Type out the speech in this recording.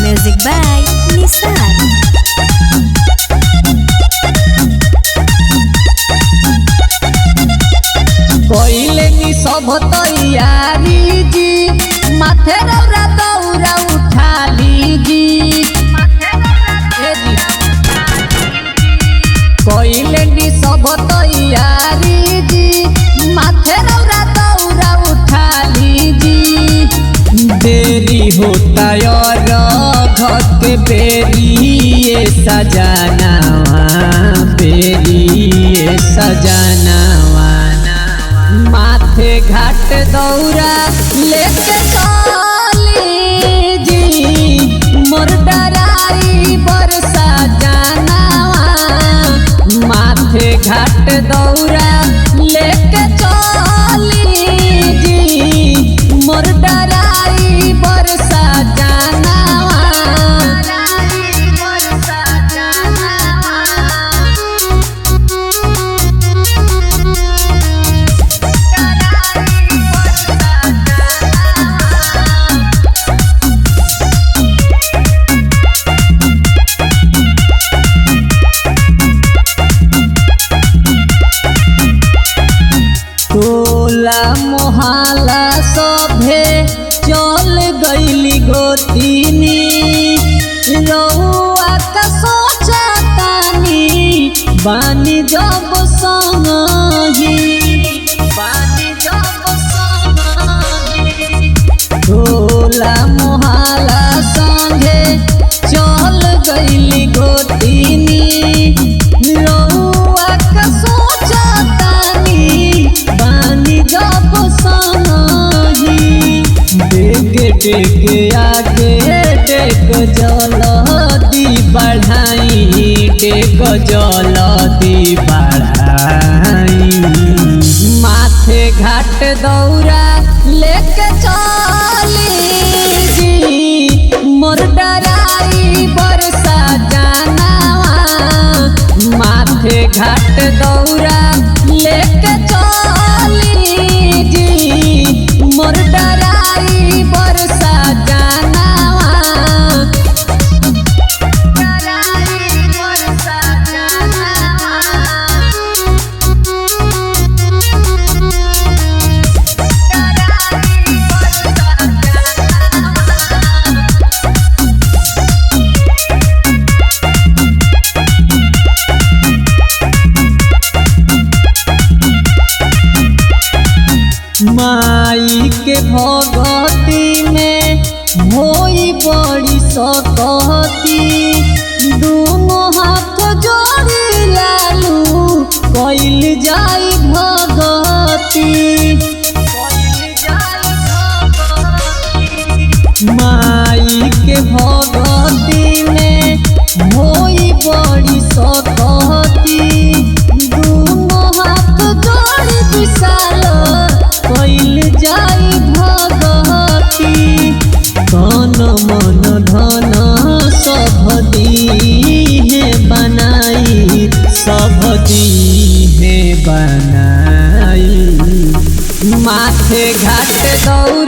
Music by Nissan. कोइले नी सब तैयारी जी माथे रौरा दौरा उठा लीजी कोइले नी सब तैयारी जी माथे रौरा दौरा उठा लीजी देरी होता और घर के बेरी सजानावा बेरी सजानावा माथे घाट दौरा लेके चली जी मोर डराई बरसा जानावा माथे घाट दौरा लेके चली जी मोर डराई बरसा जानावा टोला मोहल्ला सभे चल गईली गोतीनी रउआ का सोचतानी बानी जब संगी टोला मोहल्ला संगे चल गईली गोतीनी रउआ का सोचतानी बानी जब संगी डेगे डेगे आगे डेग जलदी बढ़ाई डेग जलदी बढ़ाई माथे घाट दौरा लेके चली जी मोर डराई बरसा जानावा माथे घाट दौरा लेके चली जी मोर डराई बरसा जानावा माई के भगती में होई बड़ी सकती दोनों हाथ जोड़ी लालू कइल जाई भगती माई के भगती में होई बड़ी सकती दोनों हाथ जोड़ी विशाल कइल जाई भगती तन मन धन सब दीहे बनाई सब दीहे बनाई माथे घाट दौरा